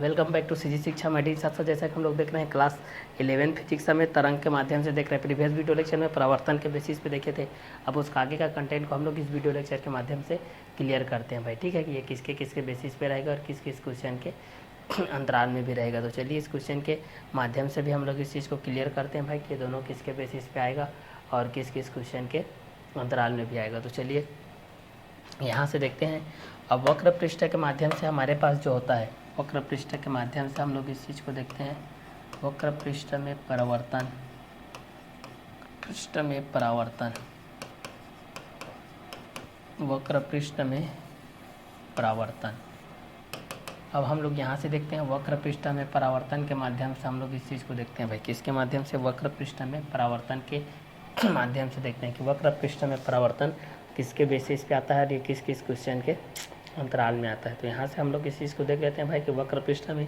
Welcome back to CG शिक्षा मेडी साथ साथ जैसा कि हम लोग देख रहे हैं क्लास 11 फिजिक्स में तरंग के माध्यम से देख रहे हैं। प्रीवियस वीडियो लेक्चर में परावर्तन के बेसिस पे देखे थे। अब उसका आगे का कंटेंट को हम लोग इस वीडियो लेक्चर के माध्यम से क्लियर करते हैं भाई। ठीक है कि ये किसके किसके बेसिस पे रहेगा और किस किस क्वेश्चन के अंतराल में भी रहेगा। तो चलिए इस क्वेश्चन के माध्यम से भी हम लोग इस चीज़ को क्लियर करते हैं भाई कि दोनों किसके बेसिस पे आएगा और किस किस क्वेश्चन के अंतराल में भी आएगा। तो चलिए यहाँ से देखते हैं। अब वक्र पृष्ठ के माध्यम से हमारे पास जो होता है, वक्र पृष्ठ के माध्यम से हम लोग इस चीज़ को देखते हैं। वक्र पृष्ठ में परावर्तन, पृष्ठ में परावर्तन, वक्र पृष्ठ में परावर्तन। अब हम लोग यहाँ से देखते हैं वक्र पृष्ठ में परावर्तन के माध्यम से हम लोग इस चीज़ को देखते हैं भाई। किसके माध्यम से? वक्र पृष्ठ में परावर्तन के माध्यम से देखते हैं कि वक्र पृष्ठ में परावर्तन किसके बेसिस पे आता है और ये किस किस क्वेश्चन के अंतराल में आता है। तो यहाँ से हम लोग इस चीज़ को देख लेते हैं भाई कि वक्र पृष्ठ में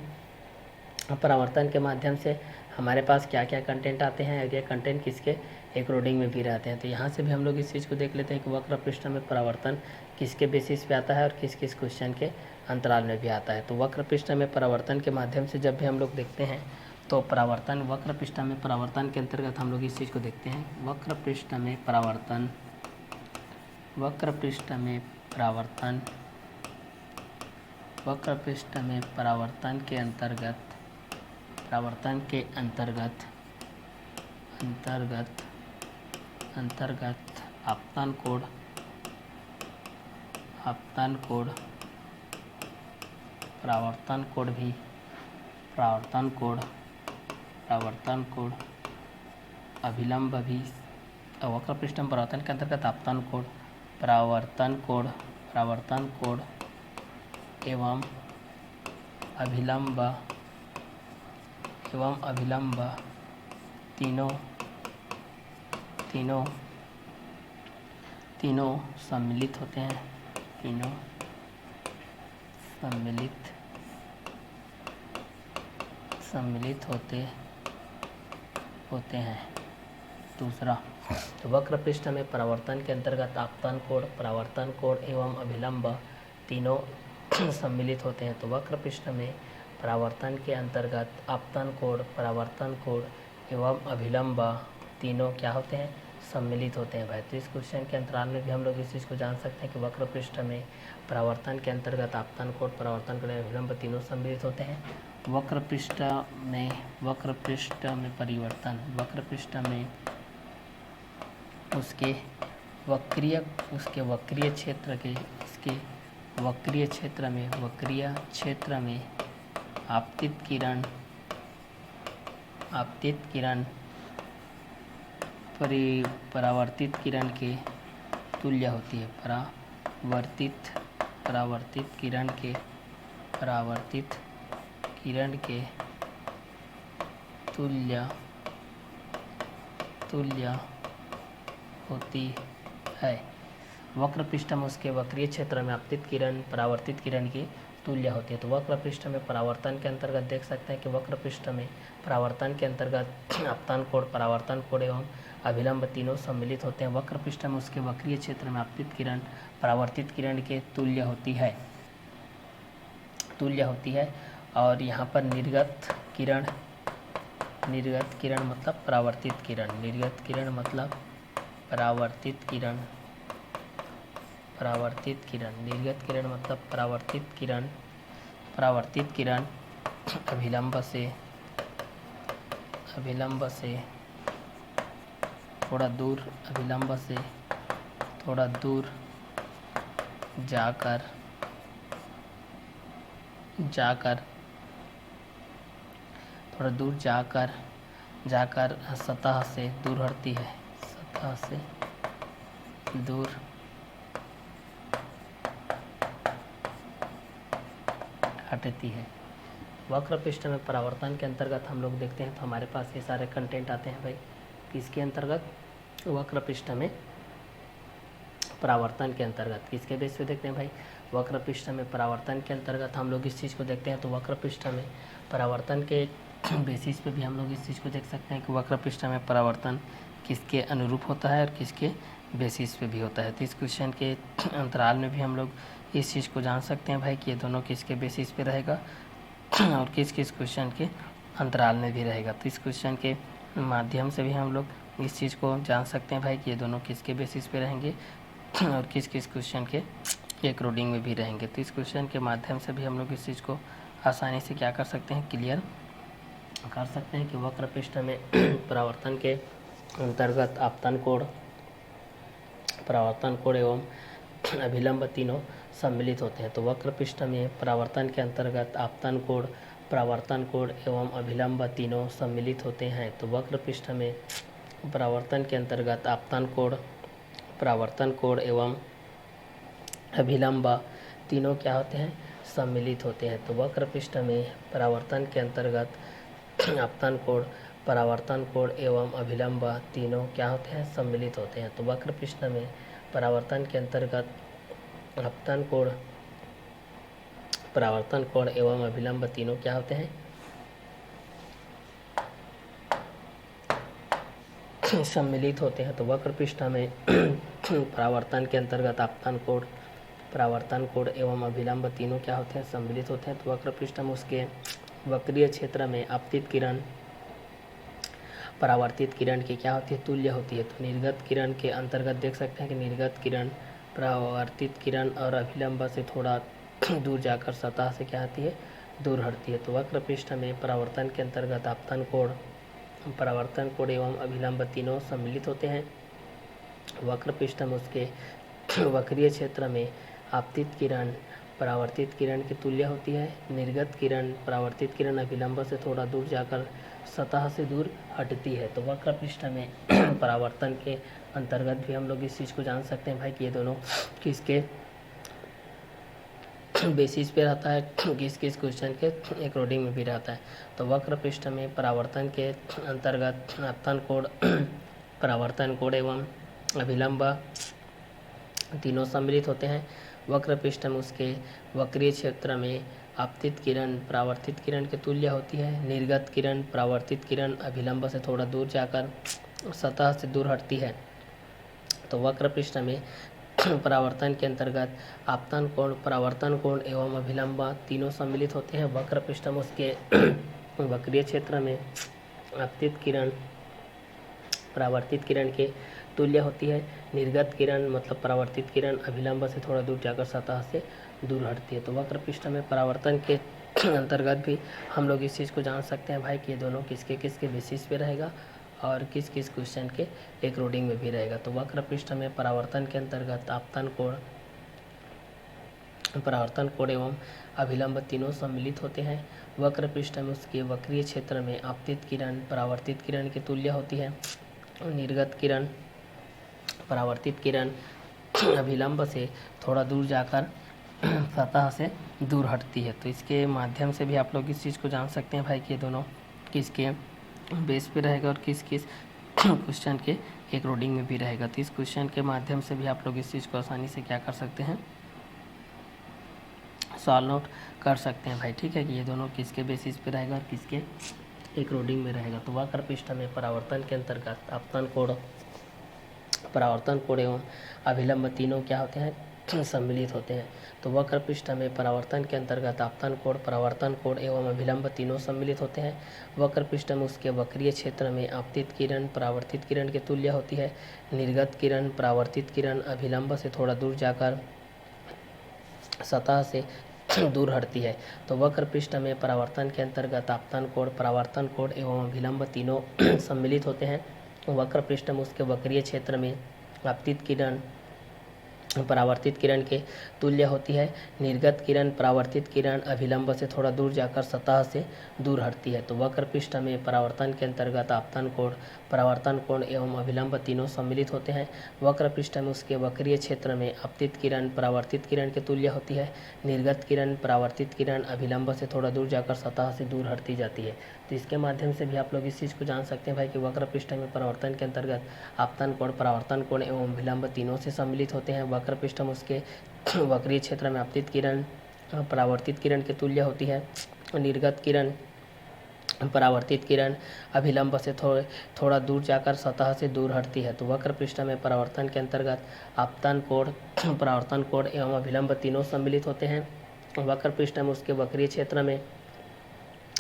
परावर्तन के माध्यम से हमारे पास क्या क्या कंटेंट आते हैं और ये कंटेंट किसके अकॉर्डिंग में भी रहते हैं। तो यहाँ से भी हम लोग इस चीज़ को देख लेते हैं कि वक्र पृष्ठ में परावर्तन किसके बेसिस पे आता है और किस किस क्वेश्चन के अंतराल में भी आता है। तो वक्र पृष्ठ में परावर्तन के माध्यम से जब भी हम लोग देखते हैं तो परावर्तन, वक्र पृष्ठ में परावर्तन के अंतर्गत हम लोग इस चीज़ को देखते हैं। वक्र पृष्ठ में परावर्तन, वक्र पृष्ठ में परावर्तन, वक्र पृष्ठ में परावर्तन के अंतर्गत, परावर्तन के अंतर्गत अंतर्गत अंतर्गत आपतन कोण, आपतन कोण, परावर्तन कोण भी, परावर्तन कोण, परावर्तन कोण, अभिलंब भी। वक्र पृष्ठ में परावर्तन के अंतर्गत आपतन कोण, परावर्तन कोण, परावर्तन कोण एवं अभिलंब, एवं अभिलंब तीनों तीनों तीनों सम्मिलित होते हैं, तीनों सम्मिलित होते हैं। दूसरा, तो वक्र पृष्ठ में परावर्तन के अंतर्गत आपतन कोण, परावर्तन कोण एवं अभिलंब तीनों सम्मिलित होते हैं। तो वक्र पृष्ठ में परावर्तन के अंतर्गत आपतन कोण, परावर्तन कोण एवं अभिलंब तीनों क्या होते हैं? सम्मिलित होते हैं भाई। तो इस क्वेश्चन के अंतराल में भी हम लोग इस चीज़ को जान सकते हैं कि वक्र पृष्ठ में परावर्तन के अंतर्गत आपतन कोण, परावर्तन कोण एवं अभिलंब तीनों सम्मिलित होते हैं। वक्र पृष्ठ में परिवर्तन, वक्र पृष्ठ में उसके वक्रीय क्षेत्र के, इसके वक्रीय क्षेत्र में आपतित किरण परावर्तित किरण के तुल्य होती है। परावर्तित किरण के तुल्य होती है। वक्र पृष्ठ में उसके वक्रीय क्षेत्र में आपतित किरण परावर्तित किरण की तुल्य होती है। तो वक्र पृष्ठ में परावर्तन के अंतर्गत देख सकते हैं कि वक्र पृष्ठ में परावर्तन के अंतर्गत आपतन कोण, परावर्तन कोण एवं अभिलंब तीनों सम्मिलित होते हैं। वक्र पृष्ठ में उसके वक्रीय क्षेत्र में आपतित किरण परावर्तित किरण के तुल्य होती है। और यहाँ पर निर्गत किरण मतलब परावर्तित किरण, निर्गत किरण मतलब परावर्तित किरण, निर्गत किरण मतलब परावर्तित किरण अभिलंब से थोड़ा दूर जाकर सतह से दूर हटती है, सतह से दूर हटती है। वक्र पृष्ठ में परावर्तन के अंतर्गत हम लोग देखते हैं तो हमारे पास ये सारे कंटेंट आते हैं भाई। किसके अंतर्गत? वक्र पृष्ठ में परावर्तन के अंतर्गत। किसके बेस पे देखते हैं भाई? वक्र पृष्ठ में परावर्तन के अंतर्गत हम लोग इस चीज़ को देखते हैं। तो वक्र पृष्ठ में परावर्तन के बेसिस पे भी हम लोग इस चीज़ को देख सकते हैं कि वक्र पृष्ठ में परावर्तन किसके अनुरूप होता है और किसके बेसिस पे भी होता है। तो इस क्वेश्चन के अंतराल में भी हम लोग इस चीज़ को जान सकते हैं भाई कि ये दोनों किसके बेसिस पे रहेगा और किस किस क्वेश्चन के अंतराल में भी रहेगा। तो इस क्वेश्चन के माध्यम से भी हम लोग इस चीज़ को जान सकते हैं भाई कि ये दोनों किसके बेसिस पे रहेंगे और किस किस क्वेश्चन के अकॉर्डिंग में भी रहेंगे। तो इस क्वेश्चन के माध्यम से भी हम लोग इस चीज़ को आसानी से क्या कर सकते हैं, क्लियर कर सकते हैं कि वक्र पृष्ठ में परावर्तन के अंतर्गत आपतन कोण, परावर्तन कोण एवं अभिलंब तीनों सम्मिलित होते हैं। तो वक्र पृष्ठ में परावर्तन के अंतर्गत आपतन कोण, परावर्तन कोण एवं अभिलंब तीनों सम्मिलित होते हैं। तो वक्र पृष्ठ में परावर्तन के अंतर्गत आपतन कोण, परावर्तन कोण एवं अभिलंब तीनों क्या होते हैं, सम्मिलित होते हैं। तो वक्र पृष्ठ में परावर्तन के अंतर्गत आपतन कोण, परावर्तन कोण एवं अभिलंब तीनों क्या होते हैं, सम्मिलित होते हैं। तो वक्र पृष्ठ में परावर्तन के अंतर्गत आपतन कोण, परावर्तन कोण एवं अभिलंब तीनों क्या होते हैं, सम्मिलित होते हैं। तो वक्र पृष्ठ में परावर्तन के अंतर्गत आपतन कोण, परावर्तन कोण एवं अभिलंब तीनों क्या होते हैं, सम्मिलित होते हैं। तो वक्र पृष्ठ में उसके वक्रीय क्षेत्र में आपतित किरण परावर्तित किरण की क्या होती है, तुल्य होती है। तो निर्गत किरण के अंतर्गत देख सकते हैं कि निर्गत किरण परावर्तित किरण और अभिलंब से थोड़ा दूर जाकर सतह से क्या होती है, दूर हटती है। तो वक्र पृष्ठ में परावर्तन के अंतर्गत आपतन कोण, परावर्तन कोण एवं अभिलंब तीनों सम्मिलित होते हैं। वक्र पृष्ठ में उसके वक्रीय क्षेत्र में आपतित किरण परावर्तित किरण की तुल्य होती है। निर्गत किरण परावर्तित किरण अभिलंब से थोड़ा दूर जाकर सतह से दूर हटती है। तो वक्र पृष्ठ में परावर्तन के अंतर्गत भी हम लोग इस चीज़ को जान सकते हैं भाई कि ये दोनों किसके बेसिस पे रहता है, किस किस क्वेश्चन के अकॉर्डिंग में भी रहता है। तो वक्र पृष्ठ में परावर्तन के अंतर्गत आपतन कोण, परावर्तन कोण एवं अभिलंब तीनों सम्मिलित होते हैं। वक्र पृष्ठ में उसके वक्रीय क्षेत्र में आपतित किरण परावर्तित किरण के तुल्य होती है। निर्गत किरण परावर्तित किरण अभिलंब से थोड़ा दूर जाकर सतह से दूर हटती है। तो वक्र पृष्ठ में परावर्तन के अंतर्गत आपतन कोण, परावर्तन कोण एवं अभिलंब तीनों सम्मिलित होते हैं। वक्र पृष्ठ में उसके वक्रीय क्षेत्र में आपतित किरण परावर्तित किरण के तुल्य होती है। निर्गत किरण मतलब परावर्तित किरण अभिलंब से थोड़ा दूर जाकर सतह से दूर हटती है। तो वक्र पृष्ठ में परावर्तन के अंतर्गत भी हम लोग इस चीज़ को जान सकते हैं भाई कि ये दोनों किसके किसके बेसिस पे रहेगा और किस किस क्वेश्चन के अकॉर्डिंग में भी रहेगा। तो वक्र पृष्ठ में परावर्तन के अंतर्गत आपतन कोण, परावर्तन कोण एवं अभिलंब तीनों सम्मिलित होते हैं। वक्र पृष्ठ में उसके वक्रीय क्षेत्र में आपतित किरण परावर्तित किरण के तुल्य होती है। निर्गत किरण परावर्तित किरण अभिलंब से थोड़ा दूर जाकर सतह से दूर हटती है। तो इसके माध्यम से भी आप लोग इस चीज़ को जान सकते हैं भाई कि ये दोनों किसके बेस पे रहेगा और किस किस क्वेश्चन के अकॉर्डिंग में भी रहेगा। तो इस क्वेश्चन के माध्यम से भी आप लोग इस चीज़ को आसानी से क्या कर सकते हैं, सॉल्व आउट कर सकते हैं भाई, ठीक है, कि ये दोनों किसके बेसिस पे रहेगा और किसके अकॉर्डिंग में रहेगा। तो वक्र पृष्ठ में परावर्तन के अंतर्गत आपतन कोण, परावर्तन कोण एवं अभिलंब तीनों क्या होते हैं, सम्मिलित होते हैं। तो वक्र पृष्ठ में परावर्तन के अंतर्गत आपतन कोण, परावर्तन कोण एवं अभिलंब तीनों सम्मिलित होते हैं। वक्र पृष्ठ में उसके वक्रीय क्षेत्र में आपतित किरण परावर्तित किरण के तुल्य होती है। निर्गत किरण परावर्तित किरण अभिलंब से थोड़ा दूर जाकर सतह से दूर हटती है। तो वक्र पृष्ठ में परावर्तन के अंतर्गत आपतन कोण, परावर्तन कोण एवं अभिलंब तीनों सम्मिलित होते हैं। वक्र पृष्ठ में उसके वक्रीय क्षेत्र में आपतित किरण परावर्तित किरण के तुल्य होती है। निर्गत किरण परावर्तित किरण अभिलंब से थोड़ा दूर जाकर सतह से दूर हटती है। तो वक्र पृष्ठ में परावर्तन के अंतर्गत आपतन कोण, परावर्तन कोण एवं अभिलंब तीनों सम्मिलित होते हैं। वक्र पृष्ठ में उसके वक्रीय क्षेत्र में आपतित किरण परावर्तित किरण के तुल्य होती है। निर्गत किरण परावर्तित किरण अभिलंब से थोड़ा दूर जाकर सतह से दूर हटती जाती है। तो इसके माध्यम से भी आप लोग इस चीज़ को जान सकते हैं भाई कि वक्र पृष्ठ में परावर्तन के अंतर्गत आपतन कोण, परावर्तन कोण एवं अभिलंब तीनों से सम्मिलित होते हैं। वक्र पृष्ठ में उसके वक्रीय क्षेत्र में आपतित किरण परावर्तित किरण के तुल्य होती है। निर्गत किरण परावर्तित किरण अभिलंब से थोड़ा दूर जाकर सतह से दूर हटती है। तो वक्र पृष्ठ में परावर्तन के अंतर्गत आपतन कोण, परावर्तन कोण एवं अभिलंब तीनों सम्मिलित होते हैं। वक्र पृष्ठ में उसके वक्रीय क्षेत्र में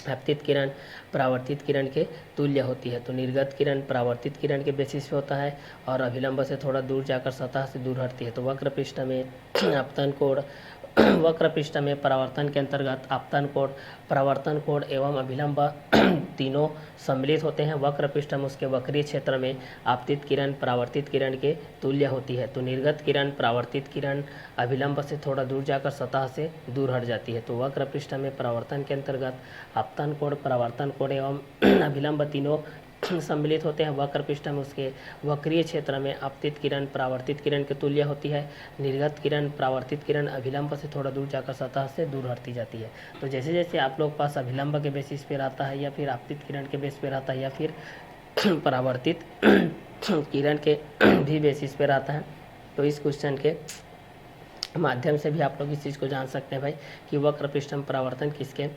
आपतित किरण परावर्तित किरण के तुल्य होती है। तो निर्गत किरण परावर्तित किरण के बेसिस पे होता है और अभिलंब से थोड़ा दूर जाकर सतह से दूर हटती है। तो वक्र पृष्ठ में आपतन कोण वक्र पृष्ठ में परावर्तन के अंतर्गत आपतन कोण, परावर्तन कोण एवं अभिलंब तीनों सम्मिलित होते हैं। वक्र पृष्ठ में उसके वक्रीय क्षेत्र में आपतित किरण परावर्तित किरण के तुल्य होती है। तो निर्गत किरण परावर्तित किरण अभिलंब से थोड़ा दूर जाकर सतह से दूर हट जाती है। तो वक्र पृष्ठ में परावर्तन के अंतर्गत आपतन कोण, परावर्तन कोण एवं अभिलंब तीनों सम्मिलित होते हैं। वक्र पृष्ठ में उसके वक्रीय क्षेत्र में आपतित किरण परावर्तित किरण के तुल्य होती है। निर्गत किरण परावर्तित किरण अभिलंब से थोड़ा दूर जाकर सतह से दूर हटती जाती है। तो जैसे जैसे आप लोग पास अभिलंब के बेसिस पे रहता है या फिर आपतित किरण के बेस पे रहता है या फिर परावर्तित किरण के भी बेसिस पे रहता है, तो इस क्वेश्चन के माध्यम से भी आप लोग इस चीज़ को जान सकते हैं भाई कि वक्र पृष्ठ में परावर्तन किसके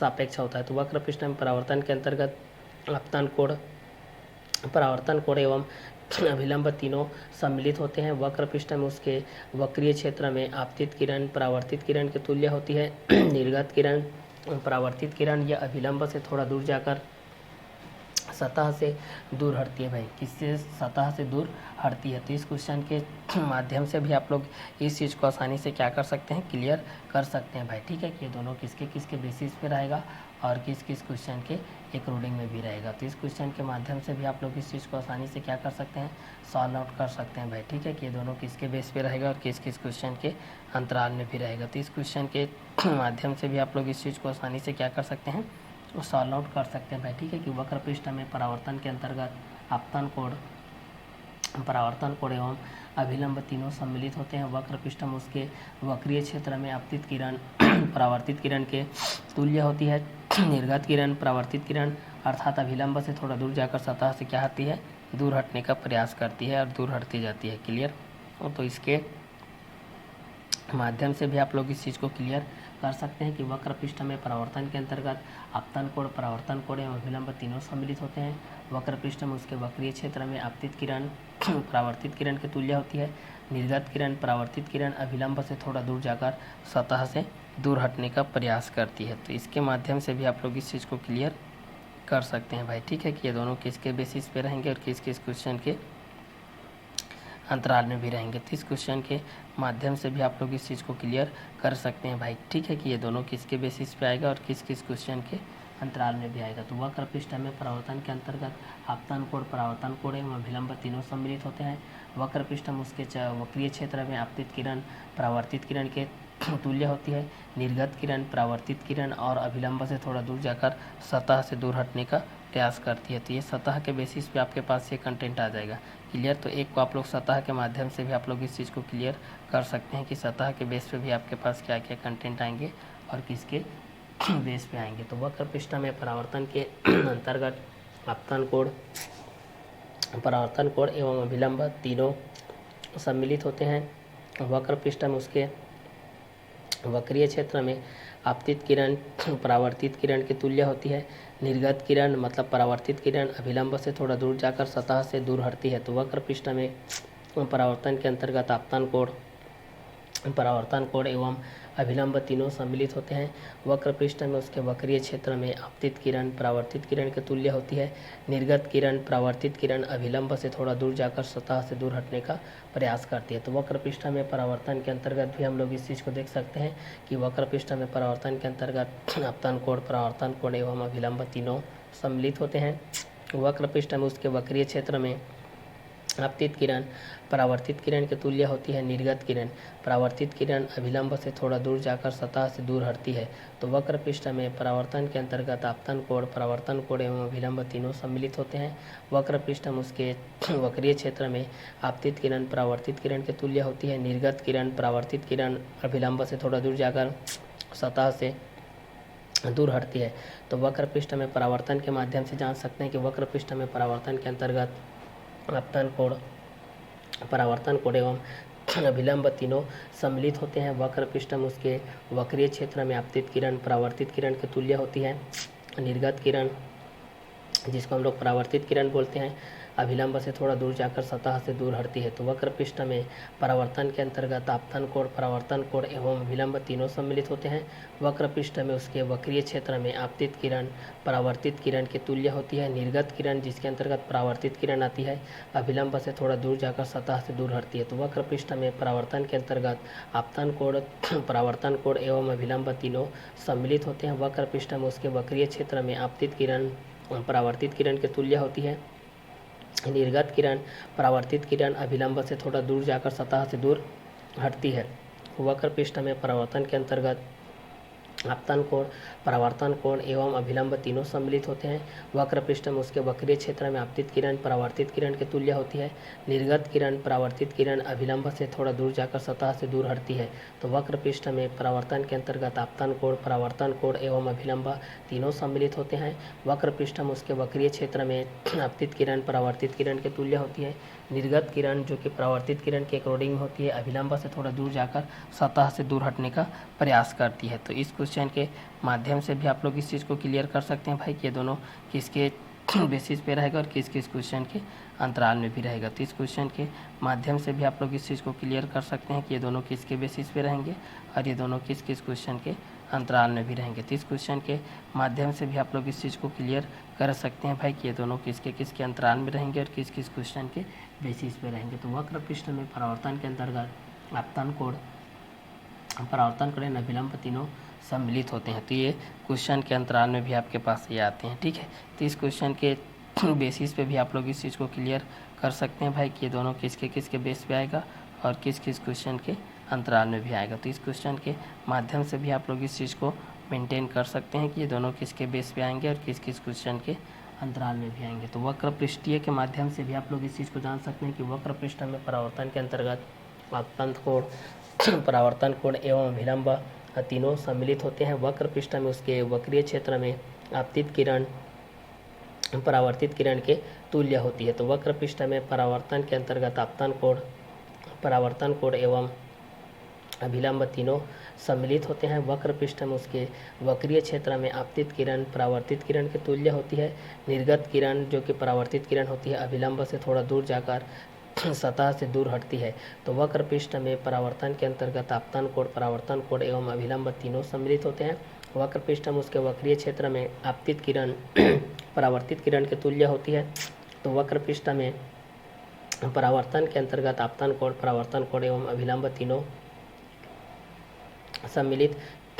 सापेक्ष होता है। तो वक्र पृष्ठ में परावर्तन के अंतर्गत आपतन कोण, परावर्तन कोण एवं अभिलंब तीनों सम्मिलित होते हैं। वक्र पृष्ठ में उसके वक्रीय क्षेत्र में आपतित किरण परावर्तित किरण के तुल्य होती है। निर्गत किरण परावर्तित किरण या अभिलंब से थोड़ा दूर जाकर सतह से दूर हटती है भाई, किससे सतह से दूर हटती है। तो इस क्वेश्चन के माध्यम से भी आप लोग इस चीज़ को आसानी से क्या कर सकते हैं, क्लियर कर सकते हैं भाई। ठीक है कि ये दोनों किसके किसके बेसिस पे रहेगा और किस किस क्वेश्चन के अकॉर्डिंग में भी रहेगा। तो इस क्वेश्चन के माध्यम से भी आप लोग इस चीज़ को आसानी से क्या कर सकते हैं, सॉल्व आउट कर सकते हैं भाई। ठीक है कि ये दोनों किसके बेस पे रहेगा और किस किस क्वेश्चन के अंतराल में भी रहेगा। तो इस क्वेश्चन के माध्यम से भी आप लोग इस चीज़ को आसानी से क्या कर सकते हैं, सॉल्व आउट कर सकते हैं भाई। ठीक है कि वक्र पृष्ठ में परावर्तन के अंतर्गत आपतन कोण, परावर्तन कोण एवं अभिलंब तीनों सम्मिलित होते हैं। वक्र पृष्ठ में उसके वक्रीय क्षेत्र में आपतित किरण परावर्तित किरण के तुल्य होती है। निर्गत किरण परावर्तित किरण अर्थात अभिलंब से थोड़ा दूर जाकर सतह से क्या होती है, दूर हटने का प्रयास करती है और दूर हटती जाती है। क्लियर। तो इसके माध्यम से भी आप लोग इस चीज़ को क्लियर कर सकते हैं कि वक्र पृष्ठ में परावर्तन के अंतर्गत आपतन कोण, परावर्तन कोण एवं अभिलंब तीनों सम्मिलित होते हैं। वक्र पृष्ठ में उसके वक्रीय क्षेत्र में आपतित किरण परावर्तित किरण के तुल्य होती है। निर्गत किरण परावर्तित किरण अभिलंब से थोड़ा दूर जाकर सतह से दूर हटने का प्रयास करती है। तो इसके माध्यम से भी आप लोग इस चीज़ को क्लियर कर सकते हैं भाई। ठीक है कि ये दोनों किसके बेसिस पे रहेंगे और किस किस क्वेश्चन के अंतराल में भी रहेंगे। तो इस क्वेश्चन के माध्यम से भी आप लोग इस चीज़ को क्लियर कर सकते हैं भाई। ठीक है कि ये दोनों किसके बेसिस पे आएगा और किस किस क्वेश्चन के अंतराल में भी आएगा। तो वक्र पृष्ठ में परावर्तन के अंतर्गत आपतन कोण, परावर्तन कोण एवं अभिलंब तीनों सम्मिलित होते हैं। वक्र पृष्ठ में उसके वक्रीय क्षेत्र में आपतित किरण परावर्तित किरण के तुल्य होती है। निर्गत किरण परावर्तित किरण और अभिलंब से थोड़ा दूर जाकर सतह से दूर हटने का प्रयास करती है। तो ये सतह के बेसिस पे आपके पास ये कंटेंट आ जाएगा। क्लियर। तो एक को आप लोग सतह के माध्यम से भी आप लोग इस चीज़ को क्लियर कर सकते हैं कि सतह के बेस पे भी आपके पास क्या क्या कंटेंट आएंगे और किसके बेस पे आएंगे। तो वक्र पृष्ठ में परावर्तन के अंतर्गत आपतन कोण, परावर्तन कोण एवं अभिलंब तीनों सम्मिलित होते हैं। वक्र पृष्ठ में उसके वक्रीय क्षेत्र में आपतित किरण परावर्तित किरण के तुल्य होती है। निर्गत किरण मतलब परावर्तित किरण अभिलंब से थोड़ा दूर जाकर सतह से दूर हटती है। तो वक्र पृष्ठ में परावर्तन के अंतर्गत आपतन कोण, परावर्तन कोण एवं अभिलंब तीनों सम्मिलित होते हैं। वक्र पृष्ठ में उसके वक्रीय क्षेत्र में आपतित किरण परावर्तित किरण के तुल्य होती है। निर्गत किरण परावर्तित किरण अभिलंब से थोड़ा दूर जाकर सतह से दूर हटने का प्रयास करती है। तो वक्र पृष्ठ में परावर्तन के अंतर्गत भी हम लोग इस चीज़ को देख सकते हैं कि वक्र पृष्ठ में परावर्तन के अंतर्गत आपतन कोण, परावर्तन कोण एवं अभिलंब तीनों सम्मिलित होते हैं। वक्र पृष्ठ में उसके वक्रीय क्षेत्र में आपतित किरण परावर्तित किरण के तुल्य होती है। निर्गत किरण परावर्तित किरण अभिलंब से थोड़ा दूर जाकर सतह से दूर हटती है। तो वक्र पृष्ठ में परावर्तन के अंतर्गत आपतन कोण, परावर्तन कोण एवं अभिलंब तीनों सम्मिलित होते हैं। वक्र पृष्ठ में उसके वक्रीय क्षेत्र में आपतित किरण परावर्तित किरण के तुल्य होती है। निर्गत किरण परावर्तित किरण अभिलंब से थोड़ा दूर जाकर सतह से दूर हटती है। तो वक्र पृष्ठ में परावर्तन के माध्यम से जान सकते हैं कि वक्र पृष्ठ में परावर्तन के अंतर्गत आपतन कोण, परावर्तन कोण एवं अभिलंब तीनों सम्मिलित होते हैं। वक्र पृष्ठ में उसके वक्रीय क्षेत्र में आपतित किरण परावर्तित किरण के तुल्य होती है। निर्गत किरण जिसको हम लोग परावर्तित किरण बोलते हैं अभिलंब से थोड़ा दूर जाकर सतह से दूर हटती है। तो वक्र पृष्ठ में परावर्तन के अंतर्गत आपतन कोण, परावर्तन कोण एवं अभिलंब तीनों सम्मिलित होते हैं। वक्र पृष्ठ में उसके वक्रीय क्षेत्र में आपतित किरण परावर्तित किरण के तुल्य होती है। निर्गत किरण जिसके अंतर्गत परावर्तित किरण आती है अभिलंब से थोड़ा दूर जाकर सतह से दूर हटती है। तो वक्र पृष्ठ में परावर्तन के अंतर्गत आपतन कोण, परावर्तन कोण एवं अभिलंब तीनों सम्मिलित होते हैं। वक्र पृष्ठ में उसके वक्रीय क्षेत्र में आपतित किरण परावर्तित किरण के तुल्य होती है। निर्गत किरण परावर्तित किरण अभिलंब से थोड़ा दूर जाकर सतह से दूर हटती है। वक्र पृष्ठ में परावर्तन के अंतर्गत आपतन कोण, परावर्तन कोण एवं अभिलंब तीनों सम्मिलित होते हैं। वक्र पृष्ठ में उसके वक्रीय क्षेत्र में आपतित किरण परावर्तित किरण के तुल्य होती है। निर्गत किरण परावर्तित किरण अभिलंब से थोड़ा दूर जाकर सतह से दूर हटती है। तो वक्र पृष्ठ में परावर्तन के अंतर्गत आपतन कोण, परावर्तन कोण एवं अभिलंब तीनों सम्मिलित होते हैं। वक्र पृष्ठ में उसके वक्रीय क्षेत्र में आपतित किरण परावर्तित किरण के तुल्य होती है। निर्गत किरण जो कि परावर्तित किरण के अकॉर्डिंग होती है अभिलंब से थोड़ा दूर जाकर सतह से दूर हटने का प्रयास करती है। तो इस क्वेश्चन के माध्यम से भी आप लोग इस चीज़ को क्लियर कर सकते हैं भाई कि ये दोनों किसके बेसिस पे रहेगा और किस किस क्वेश्चन के अंतराल में भी रहेगा। तो इस क्वेश्चन के माध्यम से भी आप लोग इस चीज़ को क्लियर कर सकते हैं कि ये दोनों किसके बेसिस पे रहेंगे और ये दोनों किस किस क्वेश्चन के अंतराल में भी रहेंगे। तो इस क्वेश्चन के माध्यम से भी आप लोग इस चीज़ को क्लियर कर सकते हैं भाई कि ये दोनों किसके किसके अंतराल में रहेंगे और किस किस क्वेश्चन के बेसिस पे रहेंगे। तो वक्र पृष्ठ में परावर्तन के अंतर्गत आपतन कोण, परावर्तन कोण, अभिलंब तीनों सम्मिलित होते हैं। तो ये क्वेश्चन के अंतराल में भी आपके पास ये आते हैं, ठीक है। तो इस क्वेश्चन के बेसिस पे भी आप लोग इस चीज़ को क्लियर कर सकते हैं भाई कि ये दोनों किसके किसके बेस पे आएगा और किस किस क्वेश्चन के अंतराल में भी आएगा। तो इस क्वेश्चन के माध्यम से भी आप लोग इस चीज़ को मेंटेन कर सकते हैं कि ये दोनों किसके बेस पे आएंगे और किस किस क्वेश्चन के अंतराल में भी आएंगे। तो वक्र पृष्ठीय के माध्यम से भी आप लोग इस चीज़ को जान सकते हैं कि वक्र पृष्ठ में परावर्तन के अंतर्गत आपतन कोण, परावर्तन कोण एवं अभिलंब तीनों सम्मिलित होते हैं। वक्र पृष्ठ में उसके वक्रीय क्षेत्र में आपतित किरण परावर्तित किरण के तुल्य होती है। तो वक्र पृष्ठ में परावर्तन के अंतर्गत आपतन कोण, परावर्तन कोण एवं अभिलंब तीनों सम्मिलित होते हैं। वक्र पृष्ठ में उसके वक्रीय क्षेत्र में आपतित किरण परावर्तित किरण के तुल्य होती है। निर्गत किरण जो कि परावर्तित किरण होती है अभिलंब से थोड़ा दूर जाकर सतह से दूर हटती है। तो वक्र पृष्ठ में परावर्तन के अंतर्गत आपतन कोण, परावर्तन कोण एवं अभिलंब तीनों सम्मिलित होते हैं। वक्र पृष्ठ में उसके वक्रीय क्षेत्र में आपतित किरण परावर्तित किरण के तुल्य होती है। तो वक्र पृष्ठ में परावर्तन के अंतर्गत आपतन कोण, परावर्तन कोण एवं अभिलंब तीनों सम्मिलित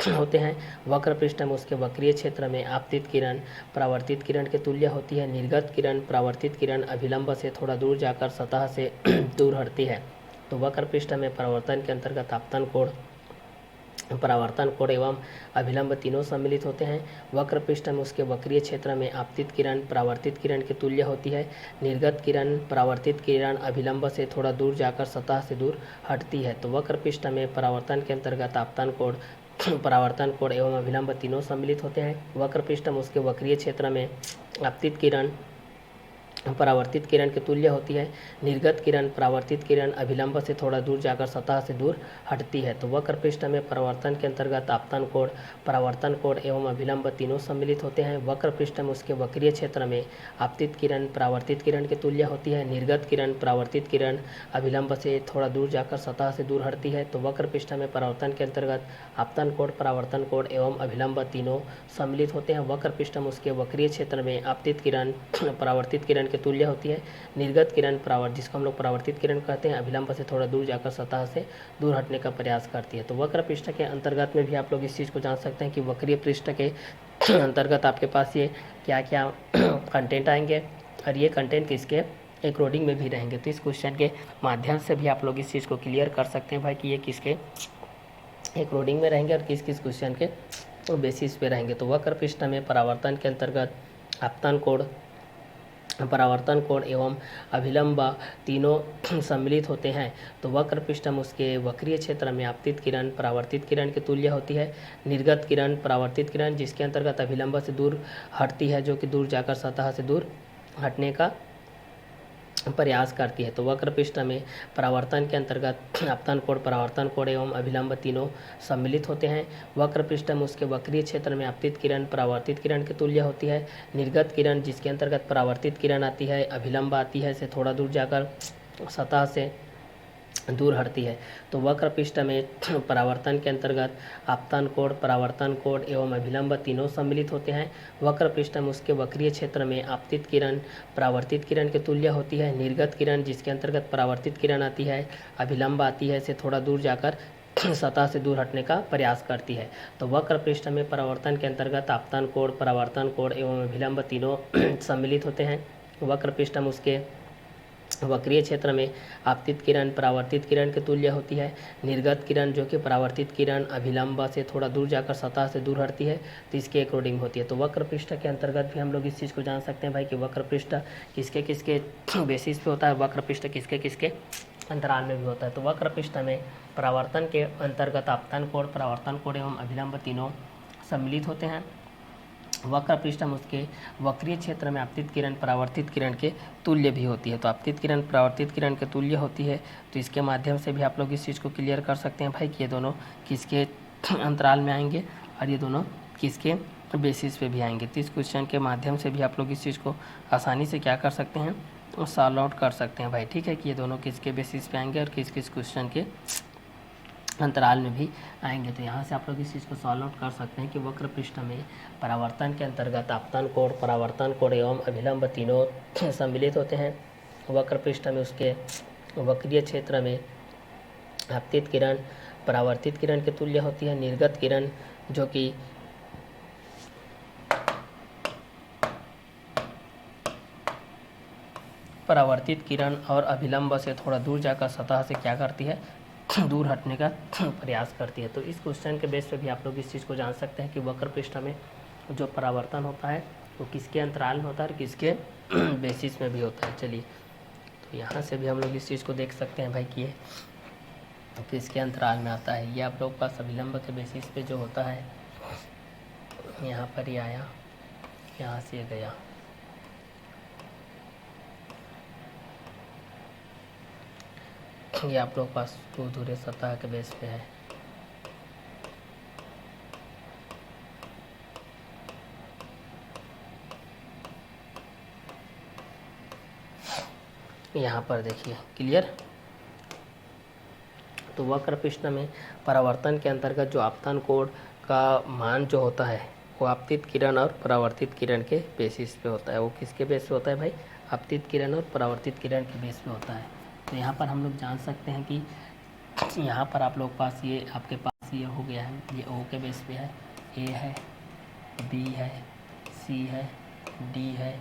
होते हैं। वक्र पृष्ठ में उसके वक्रीय क्षेत्र में आपतित किरण परावर्तित किरण के तुल्य होती है। निर्गत किरण परावर्तित किरण अभिलंब से थोड़ा दूर जाकर सतह से दूर हटती है। तो वक्र पृष्ठ में परावर्तन के अंतर्गत आपतन कोण, परावर्तन कोण एवं अभिलंब तीनों सम्मिलित होते हैं। वक्र पृष्ठ में उसके वक्रीय क्षेत्र में आपतित किरण परावर्तित किरण के तुल्य होती है। निर्गत किरण परावर्तित किरण अभिलंब से थोड़ा दूर जाकर सतह से दूर हटती है। तो वक्र पृष्ठ में परावर्तन के अंतर्गत आपतन कोण, परावर्तन कोण एवं अभिलंब तीनों सम्मिलित होते हैं। वक्र पृष्ठ में उसके वक्रीय क्षेत्र में आपतित किरण परावर्तित किरण के तुल्य होती है। निर्गत किरण परावर्तित किरण अभिलंब से थोड़ा दूर जाकर सतह से दूर हटती है। तो वक्र पृष्ठ में परावर्तन के अंतर्गत आपतन कोण, परावर्तन कोण एवं अभिलंब तीनों सम्मिलित होते हैं। वक्र पृष्ठ में उसके वक्रीय क्षेत्र में आपतित किरण परावर्तित किरण के तुल्य होती है। निर्गत किरण परावर्तित किरण अभिलंब से थोड़ा दूर जाकर सतह से दूर हटती है। तो वक्र पृष्ठ में परावर्तन के अंतर्गत आपतन कोण, परावर्तन कोण एवं अभिलंब तीनों सम्मिलित होते हैं। वक्र पृष्ठ में उसके वक्रीय क्षेत्र में आपतित किरण परावर्तित किरण के तुल्य होती है। निर्गत किरण जिसको हम लोग परावर्तित किरण कहते हैं अभिलंब से थोड़ा दूर जाकर सतह से दूर हटने का प्रयास करती है। तो वक्र पृष्ठ के अंतर्गत में भी आप लोग इस चीज़ को जान सकते हैं कि वक्रीय पृष्ठ के अंतर्गत आपके पास ये क्या क्या कंटेंट आएंगे और ये कंटेंट किसके अकॉर्डिंग में भी रहेंगे। तो इस क्वेश्चन के माध्यम से भी आप लोग इस चीज़ को क्लियर कर सकते हैं भाई कि ये किसके अकॉर्डिंग में रहेंगे और किस किस क्वेश्चन के बेसिस पे रहेंगे। तो वक्र पृष्ठ में परावर्तन के अंतर्गत आपतन कोण, परावर्तन कोण एवं अभिलंब तीनों सम्मिलित होते हैं। तो वक्र पृष्ठ में उसके वक्रीय क्षेत्र में आपतित किरण परावर्तित किरण के तुल्य होती है। निर्गत किरण परावर्तित किरण जिसके अंतर्गत अभिलंब से दूर हटती है, जो कि दूर जाकर सतह से दूर हटने का प्रयास करती है। तो वक्र पृष्ठ में परावर्तन के अंतर्गत आपतन कोण, परावर्तन कोण एवं अभिलंब तीनों सम्मिलित होते हैं। वक्र पृष्ठ में उसके वक्रीय क्षेत्र में आपतित किरण परावर्तित किरण के तुल्य होती है। निर्गत किरण जिसके अंतर्गत परावर्तित किरण आती है, अभिलंब आती है, से थोड़ा दूर जाकर सतह से दूर हटती है। तो वक्र पृष्ठ में परावर्तन के अंतर्गत आपतन कोण, परावर्तन कोण एवं अभिलंब तीनों सम्मिलित होते हैं। वक्र पृष्ठ में उसके वक्रीय क्षेत्र में आपतित किरण परावर्तित किरण के तुल्य होती है। निर्गत किरण जिसके अंतर्गत परावर्तित किरण आती है, अभिलंब आती है, से थोड़ा दूर जाकर सतह से दूर हटने का प्रयास करती है। तो वक्र पृष्ठ में परावर्तन के अंतर्गत आपतन कोण, परावर्तन कोण एवं अभिलंब तीनों सम्मिलित होते हैं। वक्र पृष्ठ में उसके वक्रीय क्षेत्र में आपतित किरण परावर्तित किरण के तुल्य होती है। निर्गत किरण जो कि परावर्तित किरण अभिलंब से थोड़ा दूर जाकर सतह से दूर हटती है, तो इसके अकॉर्डिंग होती है। तो वक्र पृष्ठ के अंतर्गत भी हम लोग इस चीज़ को जान सकते हैं भाई कि वक्र पृष्ठ किसके किसके बेसिस पे होता है, वक्र पृष्ठ किसके किसके अंतराल में भी होता है। तो वक्र पृष्ठ में परावर्तन के अंतर्गत आपतन कोण, परावर्तन कोण एवं अभिलंब तीनों सम्मिलित होते हैं। वक्र पृष्ठ में उसके वक्रीय क्षेत्र में आपतित किरण परावर्तित किरण के तुल्य भी होती है। तो आपतित किरण परावर्तित किरण के तुल्य होती है, तो इसके माध्यम से भी आप लोग इस चीज़ को क्लियर कर सकते हैं भाई कि ये दोनों किसके अंतराल में आएंगे और ये दोनों किसके बेसिस पे भी आएंगे। तो इस क्वेश्चन के माध्यम से भी आप लोग इस चीज़ को आसानी से क्या कर सकते हैं, सॉल्व आउट कर सकते हैं भाई। ठीक है कि ये दोनों किसके बेसिस पे आएंगे और किस किस क्वेश्चन के अंतराल में भी आएंगे। तो यहाँ से आप लोग इस चीज़ को सॉल्व आउट कर सकते हैं कि वक्र पृष्ठ में परावर्तन के अंतर्गत आपतन कोण, परावर्तन कोण एवं अभिलंब तीनों सम्मिलित होते हैं। वक्र पृष्ठ में उसके वक्रीय क्षेत्र में आपतित किरण परावर्तित किरण के तुल्य होती है। निर्गत किरण जो कि परावर्तित किरण और अभिलंब से थोड़ा दूर जाकर सतह से क्या करती है, दूर हटने का प्रयास करती है। तो इस क्वेश्चन के बेस पे भी आप लोग इस चीज़ को जान सकते हैं कि वक्र पृष्ठ में जो परावर्तन होता है वो किसके अंतराल में होता है और किसके बेसिस में भी होता है। चलिए, तो यहाँ से भी हम लोग इस चीज़ को देख सकते हैं भाई कि ये किसके अंतराल में आता है। ये आप लोग पास अभिलंब के बेसिस पे जो होता है, यहाँ पर ही आया, यहाँ से गया, ये आप लोग पास धुरे सतह के बेस पे है। यहाँ पर देखिए, क्लियर। तो वक्र पृष्ठ में परावर्तन के अंतर्गत जो आपतन कोण का मान जो होता है वो आपतित किरण और परावर्तित किरण के बेसिस पे होता है। वो किसके बेस पे होता है भाई, आपतित किरण और परावर्तित किरण के बेस पे होता है। तो यहाँ पर हम लोग जान सकते हैं कि यहाँ पर आप लोग पास ये आपके पास ये हो गया है, ये ओ के बेस पे है, ए है, बी है, सी है, डी है,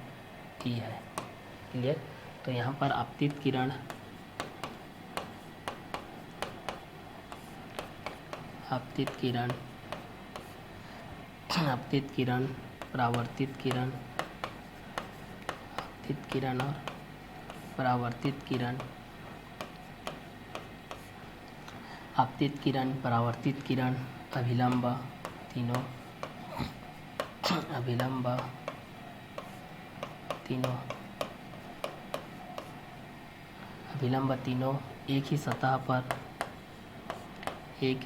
ई है, क्लियर। तो यहाँ पर आपतित किरण परावर्तित किरण, आपतित किरण और परावर्तित किरण, आपतित किरण, परावर्तित किरण, अभिलंब तीनों, अभिलंब तीनों एक ही सतह पर एक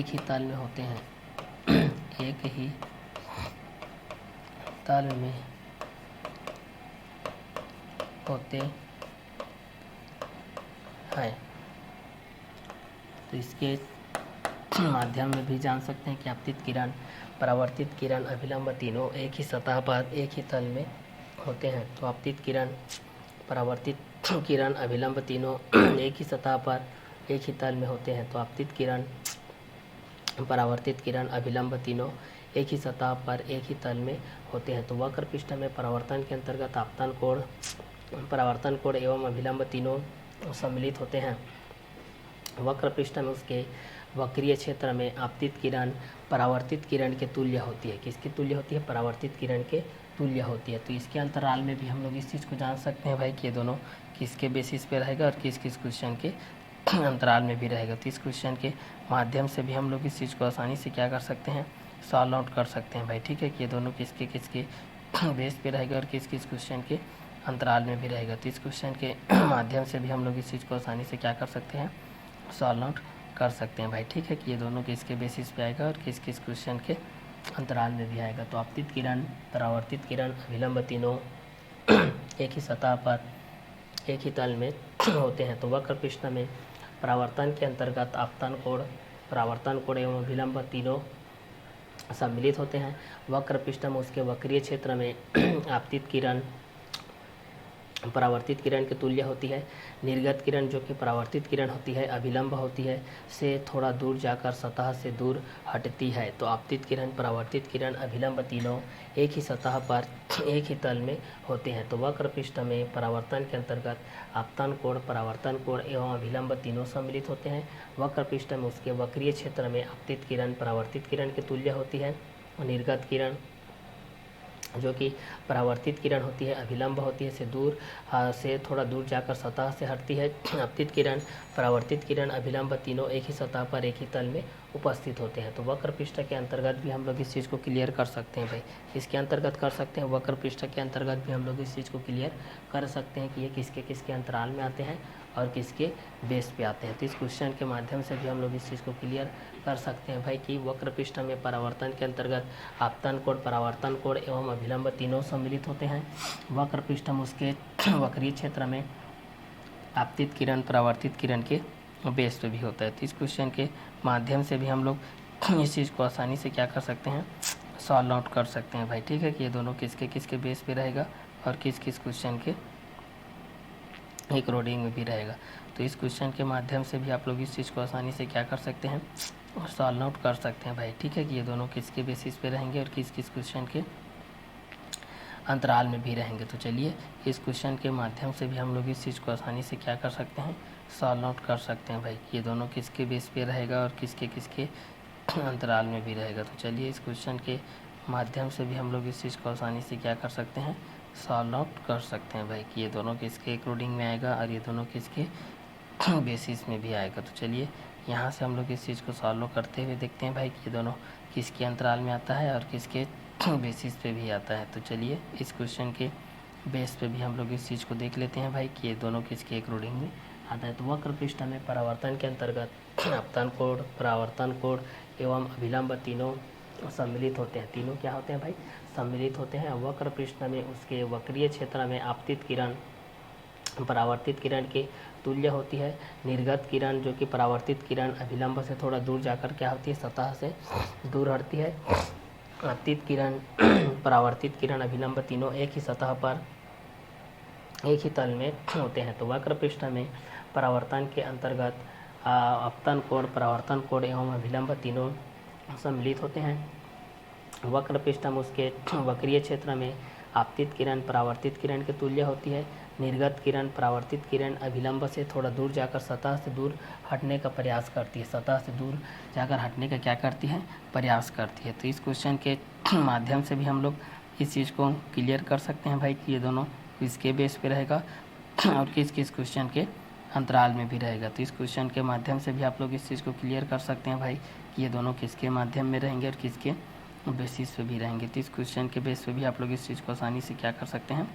ही तल में होते हैं। एक ही तल में होते हैं। तो इसके माध्यम में भी जान सकते हैं कि आपतित किरण, परावर्तित किरण, अभिलंब तीनों एक ही सतह पर एक ही तल में होते हैं। तो आपतित किरण, परावर्तित किरण, अभिलंब तीनों एक ही सतह पर एक ही तल में होते हैं। तो आपतित किरण, परावर्तित किरण, अभिलंब तीनों एक ही सतह पर एक ही तल में होते हैं। तो वक्र पृष्ठ में परावर्तन के अंतर्गत आपतन कोण, परावर्तन कोण एवं अभिलंब तीनों सम्मिलित होते हैं। वक्र पृष्ठ में उसके वक्रीय क्षेत्र में आपतित किरण परावर्तित किरण के तुल्य होती है। किसके तुल्य होती है, परावर्तित किरण के तुल्य होती है। तो इसके अंतराल में भी हम लोग इस चीज़ को जान सकते हैं भाई कि ये दोनों किसके बेसिस पे रहेगा और किस किस क्वेश्चन के अंतराल में भी रहेगा। तो इस क्वेश्चन के माध्यम से भी हम लोग इस चीज़ को आसानी से क्या कर सकते हैं, सॉल्व आउट कर सकते हैं भाई। ठीक है कि ये दोनों किसके किसके बेस पे रहेगा और किस किस क्वेश्चन के अंतराल में भी रहेगा। तो इस क्वेश्चन के माध्यम से भी हम लोग इस चीज़ को आसानी से क्या कर सकते हैं, सॉल्व आउट कर सकते हैं भाई। ठीक है कि ये दोनों किसके बेसिस पे आएगा और किस किस क्वेश्चन के अंतराल में भी आएगा। तो आपतित किरण, परावर्तित किरण, अभिलंब तीनों एक ही सतह पर एक ही तल में होते हैं। तो वक्र पृष्ठ में परावर्तन के अंतर्गत आपतन कोण, परावर्तन कोण एवं अभिलंब तीनों सम्मिलित होते हैं। वक्र पृष्ठ में उसके वक्रीय क्षेत्र में आपतित किरण परावर्तित किरण के तुल्य होती है। निर्गत किरण जो कि परावर्तित किरण होती है, अभिलंब होती है, से थोड़ा दूर जाकर सतह से दूर हटती है। तो आपतित किरण, परावर्तित किरण, अभिलंब तीनों एक ही सतह पर एक ही तल में होते हैं। तो वक्र पृष्ठ में परावर्तन के अंतर्गत आपतन कोण, परावर्तन कोण एवं अभिलंब तीनों सम्मिलित होते हैं। वक्र पृष्ठ में उसके वक्रीय क्षेत्र में आपतित किरण परावर्तित किरण के तुल्य होती है। निर्गत किरण जो कि परावर्तित किरण होती है, अभिलंब होती है, से थोड़ा दूर जाकर सतह से हटती है। आपतित किरण, परावर्तित किरण, अभिलंब तीनों एक ही सतह पर एक ही तल में उपस्थित होते हैं। तो वक्र पृष्ठ के अंतर्गत भी हम लोग इस चीज़ को क्लियर कर सकते हैं भाई। इसके अंतर्गत कर सकते हैं, वक्र पृष्ठ के अंतर्गत भी हम लोग इस चीज़ को क्लियर कर सकते हैं कि ये किसके किसके अंतराल में आते हैं और किसके बेस पे आते हैं। तो इस क्वेश्चन के माध्यम से भी हम लोग इस चीज़ को क्लियर कर सकते हैं भाई कि वक्र पृष्ठ में परावर्तन के अंतर्गत आपतन कोण, परावर्तन कोण एवं अभिलंब तीनों सम्मिलित होते हैं। वक्र पृष्ठ में उसके वक्रीय क्षेत्र में आपतित किरण परावर्तित किरण के बेस पे भी होता है। तो इस क्वेश्चन के माध्यम से भी हम लोग इस चीज़ को आसानी से क्या कर सकते हैं, सॉल्व आउट कर सकते हैं भाई। ठीक है कि ये दोनों किसके किसके बेस पे रहेगा और किस किस क्वेश्चन के एक रोडिंग में भी रहेगा। तो इस क्वेश्चन के माध्यम से भी आप लोग इस चीज़ को आसानी से क्या कर सकते हैं, और सॉल्व आउट कर सकते हैं भाई। ठीक है कि ये दोनों किसके बेसिस पे रहेंगे और किस किस क्वेश्चन के अंतराल में भी रहेंगे। तो चलिए इस क्वेश्चन के माध्यम से भी हम लोग इस चीज़ को आसानी से क्या कर सकते हैं, सॉल्व आउट कर सकते हैं भाई कि ये दोनों किसके बेस पे रहेगा और किसके किसके अंतराल में भी रहेगा। तो चलिए इस क्वेश्चन के माध्यम से भी हम लोग इस चीज़ को आसानी से क्या कर सकते हैं, सॉल्व आउट कर सकते हैं भाई कि ये दोनों किसके अकॉर्डिंग में आएगा और ये दोनों किसके बेसिस में भी आएगा। तो चलिए यहाँ से हम लोग इस चीज़ को सॉल्व करते हुए देखते हैं भाई कि ये दोनों किसके अंतराल में आता है और किसके बेसिस पे भी आता है। तो चलिए इस क्वेश्चन के बेस पे भी हम लोग इस चीज़ को देख लेते हैं भाई कि ये दोनों किसके अकॉर्डिंग में आता है। तो वक्र पृष्ठ में परावर्तन के अंतर्गत आपतन कोण, परावर्तन कोण एवं अभिलंब तीनों सम्मिलित होते हैं। तीनों क्या होते हैं भाई, सम्मिलित होते हैं। वक्र पृष्ठ में उसके वक्रीय क्षेत्र में आपतित किरण परावर्तित किरण के तुल्य होती है। निर्गत किरण जो कि परावर्तित किरण अभिलंब से थोड़ा दूर जाकर क्या होती है, सतह से दूर हटती है। आपतित किरण परावर्तित किरण अभिलंब तीनों एक ही सतह पर एक ही तल में होते हैं। तो वक्र पृष्ठ में परावर्तन के अंतर्गत आपतन कोण, परावर्तन कोण एवं अभिलंब तीनों सम्मिलित होते हैं। वक्र पृष्ठ में उसके वक्रीय क्षेत्र में आपतित किरण परावर्तित किरण के तुल्य होती है। निर्गत किरण परावर्तित किरण अभिलंब से थोड़ा दूर जाकर सतह से दूर हटने का प्रयास करती है। सतह से दूर जाकर हटने का क्या करती है, प्रयास करती है। तो इस क्वेश्चन के माध्यम से भी हम लोग इस चीज़ को क्लियर कर सकते हैं भाई कि ये दोनों किसके बेस पे रहेगा और किस किस क्वेश्चन के अंतराल में भी रहेगा। तो इस क्वेश्चन के माध्यम से भी आप लोग इस चीज़ को क्लियर कर सकते हैं भाई कि ये दोनों किसके माध्यम में रहेंगे और किसके बेसिस पे भी रहेंगे। तो इस क्वेश्चन के बेस पे भी आप लोग इस चीज़ को आसानी से क्या कर सकते हैं,